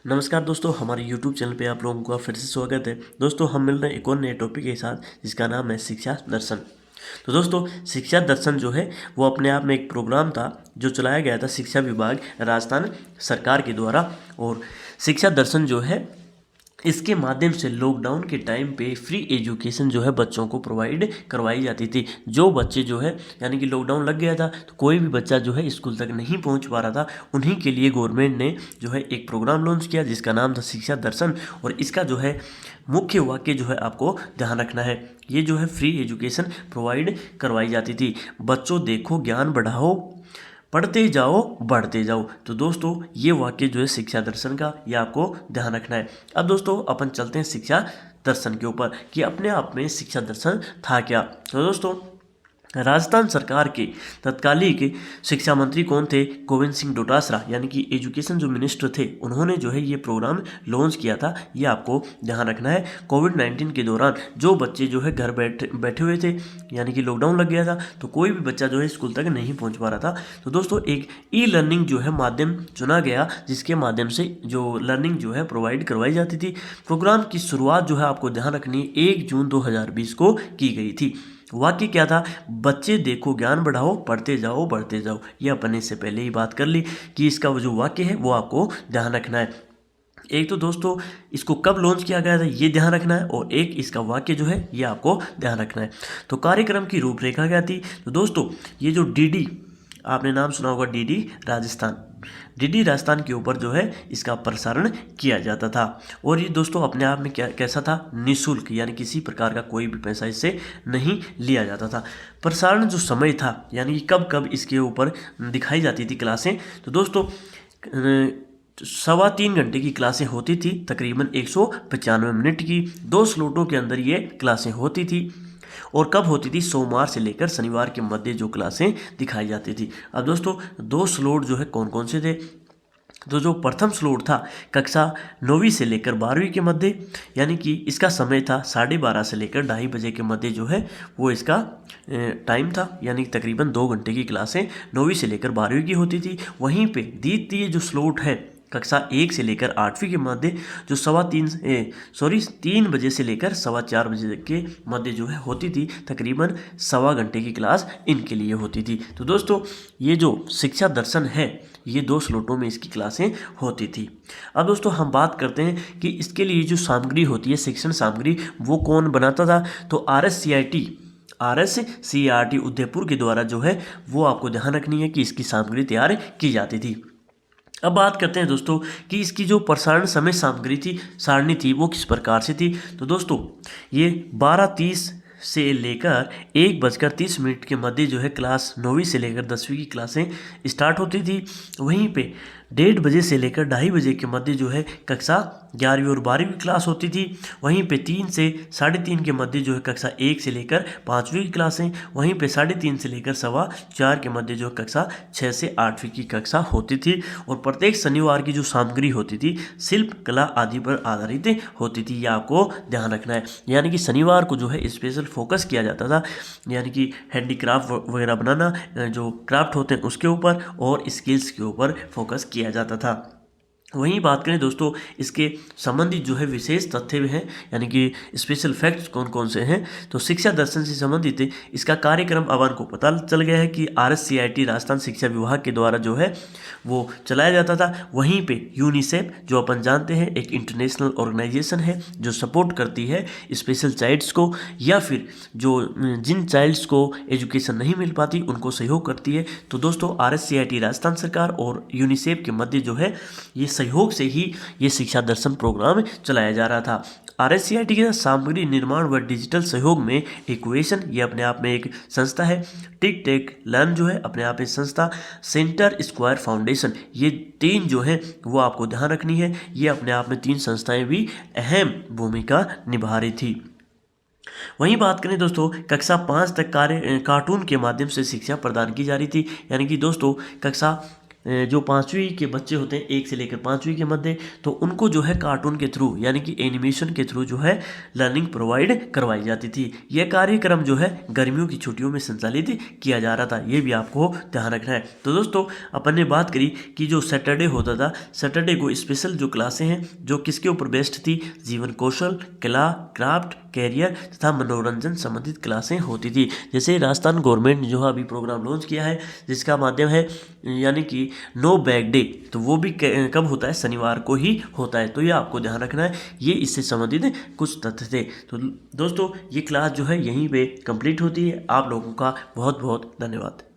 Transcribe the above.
नमस्कार दोस्तों, हमारे YouTube चैनल पे आप लोगों का फिर से स्वागत है। दोस्तों, हम मिल रहे हैं एक और नए टॉपिक के साथ जिसका नाम है शिक्षा दर्शन। तो दोस्तों, शिक्षा दर्शन जो है वो अपने आप में एक प्रोग्राम था जो चलाया गया था शिक्षा विभाग राजस्थान सरकार के द्वारा। और शिक्षा दर्शन जो है इसके माध्यम से लॉकडाउन के टाइम पे फ्री एजुकेशन जो है बच्चों को प्रोवाइड करवाई जाती थी। जो बच्चे जो है यानी कि लॉकडाउन लग गया था तो कोई भी बच्चा जो है स्कूल तक नहीं पहुंच पा रहा था, उन्हीं के लिए गवर्नमेंट ने जो है एक प्रोग्राम लॉन्च किया जिसका नाम था शिक्षा दर्शन। और इसका जो है मुख्य वाक्य जो है आपको ध्यान रखना है, ये जो है फ्री एजुकेशन प्रोवाइड करवाई जाती थी। बच्चों देखो ज्ञान बढ़ाओ, पढ़ते जाओ बढ़ते जाओ। तो दोस्तों, ये वाक्य जो है शिक्षा दर्शन का, ये आपको ध्यान रखना है। अब दोस्तों अपन चलते हैं शिक्षा दर्शन के ऊपर कि अपने आप में शिक्षा दर्शन था क्या। तो दोस्तों, राजस्थान सरकार के तत्कालीन शिक्षा मंत्री कौन थे? गोविंद सिंह डोटासरा, यानी कि एजुकेशन जो मिनिस्टर थे, उन्होंने जो है ये प्रोग्राम लॉन्च किया था। ये आपको ध्यान रखना है। कोविड-19 के दौरान जो बच्चे जो है घर बैठे हुए थे, यानी कि लॉकडाउन लग गया था, तो कोई भी बच्चा जो है स्कूल तक नहीं पहुंच पा रहा था। तो दोस्तों, एक ई लर्निंग जो है माध्यम चुना गया जिसके माध्यम से जो लर्निंग जो है प्रोवाइड करवाई जाती थी। प्रोग्राम की शुरुआत जो है आपको ध्यान रखनी है 1 जून 2020 को की गई थी। वाक्य क्या था? बच्चे देखो ज्ञान बढ़ाओ, पढ़ते जाओ बढ़ते जाओ। ये अपन ने इससे पहले ही बात कर ली कि इसका जो वाक्य है वो आपको ध्यान रखना है। एक तो दोस्तों इसको कब लॉन्च किया गया था ये ध्यान रखना है, और एक इसका वाक्य जो है ये आपको ध्यान रखना है। तो कार्यक्रम की रूपरेखा क्या थी? तो दोस्तों, ये जो डीडी, आपने नाम सुना होगा डीडी राजस्थान, डीडी राजस्थान के ऊपर जो है इसका प्रसारण किया जाता था। और ये दोस्तों अपने आप में क्या कैसा था? निःशुल्क, यानी किसी प्रकार का कोई भी पैसा इससे नहीं लिया जाता था। प्रसारण जो समय था, यानी कि कब कब इसके ऊपर दिखाई जाती थी क्लासें, तो दोस्तों 3.25 घंटे की क्लासें होती थी, तकरीबन 195 मिनट की। 2 स्लॉटों के अंदर ये क्लासें होती थी। और कब होती थी? सोमवार से लेकर शनिवार के मध्य जो क्लासें दिखाई जाती थी। अब दोस्तों 2 स्लॉट जो है कौन कौन से थे? तो जो प्रथम स्लॉट था कक्षा 9वीं से लेकर 12वीं के मध्य, यानी कि इसका समय था 12:30 से लेकर 2:30 के मध्य जो है वो इसका टाइम था, यानी कि तकरीबन 2 घंटे की क्लासें 9वीं से लेकर 12वीं की होती थी। वहीं पे द्वितीय जो स्लॉट है कक्षा 1 से लेकर 8वीं के मध्य, जो 3 बजे से लेकर 4:15 बजे के मध्य जो है होती थी, तकरीबन 1.25 घंटे की क्लास इनके लिए होती थी। तो दोस्तों, ये जो शिक्षा दर्शन है ये 2 स्लॉटों में इसकी क्लासें होती थी। अब दोस्तों हम बात करते हैं कि इसके लिए जो सामग्री होती है, शिक्षण सामग्री, वो कौन बनाता था? तो RSCRT उदयपुर के द्वारा जो है वो आपको ध्यान रखनी है कि इसकी सामग्री तैयार की जाती थी। अब बात करते हैं दोस्तों कि इसकी जो प्रसारण समय सामग्री थी, सारणी थी, वो किस प्रकार से थी। तो दोस्तों ये 12:30 से लेकर 1:30 के मध्य जो है क्लास 9वीं से लेकर 10वीं की क्लासें स्टार्ट होती थी। वहीं पे 1:30 से लेकर 2:30 के मध्य जो है कक्षा 11वीं और 12वीं की क्लास होती थी। वहीं पे 3 से 3:30 के मध्य जो है कक्षा 1 से लेकर 5वीं की क्लासें। वहीं पे 3:30 से लेकर 4:15 के मध्य जो कक्षा 6 से 8वीं की कक्षा होती थी। और प्रत्येक शनिवार की जो सामग्री होती थी शिल्प कला आदि पर आधारित होती थी। यह आपको ध्यान रखना है, यानी कि शनिवार को जो है स्पेशल फोकस किया जाता था, यानी कि हैंडीक्राफ्ट वगैरह बनाना, जो क्राफ्ट होते हैं उसके ऊपर और स्किल्स के ऊपर फोकस किया जाता था। वहीं बात करें दोस्तों इसके संबंधित जो है विशेष तथ्य हैं, यानी कि स्पेशल फैक्ट्स कौन कौन से हैं। तो शिक्षा दर्शन से संबंधित इसका कार्यक्रम अब आपको पता चल गया है कि RSCRT राजस्थान शिक्षा विभाग के द्वारा जो है वो चलाया जाता था। वहीं पे यूनिसेफ, जो अपन जानते हैं एक इंटरनेशनल ऑर्गेनाइजेशन है जो सपोर्ट करती है स्पेशल चाइल्ड्स को, या फिर जो जिन चाइल्ड्स को एजुकेशन नहीं मिल पाती उनको सहयोग करती है। तो दोस्तों RSCRT राजस्थान सरकार और यूनिसेफ के मध्य जो है ये सहयोग से ही ये शिक्षा दर्शन प्रोग्राम चलाया जा रहा था। RSCRT के सामग्री निर्माण व डिजिटल सहयोग में इक्वेशन, ये अपने आप में एक संस्था है। टिक टेक लर्न जो है अपने आप में संस्था, सेंटर स्क्वायर फाउंडेशन, ये 3 जो है वो आपको ध्यान रखनी है। ये अपने आप में 3 संस्थाएं भी अहम भूमिका निभा रही थी। वहीं बात करें दोस्तों कक्षा 5 तक कार्टून के माध्यम से शिक्षा प्रदान की जा रही थी, यानी कि दोस्तों कक्षा जो 5वीं के बच्चे होते हैं 1 से लेकर 5वीं के मध्य, तो उनको जो है कार्टून के थ्रू यानी कि एनिमेशन के थ्रू जो है लर्निंग प्रोवाइड करवाई जाती थी। यह कार्यक्रम जो है गर्मियों की छुट्टियों में संचालित किया जा रहा था, ये भी आपको ध्यान रखना है। तो दोस्तों अपन ने बात करी कि जो सैटरडे होता था, सैटरडे को स्पेशल जो क्लासें हैं जो किसके ऊपर बेस्ड थी, जीवन कौशल, कला, क्राफ्ट, कैरियर तथा मनोरंजन संबंधित क्लासें होती थी। जैसे राजस्थान गवर्नमेंट ने जो है अभी प्रोग्राम लॉन्च किया है जिसका माध्यम है यानी कि नो बैग डे, तो वो भी कब होता है, शनिवार को ही होता है। तो ये आपको ध्यान रखना है, ये इससे संबंधित कुछ तथ्य थे। तो दोस्तों ये क्लास जो है यहीं पे कंप्लीट होती है। आप लोगों का बहुत बहुत धन्यवाद।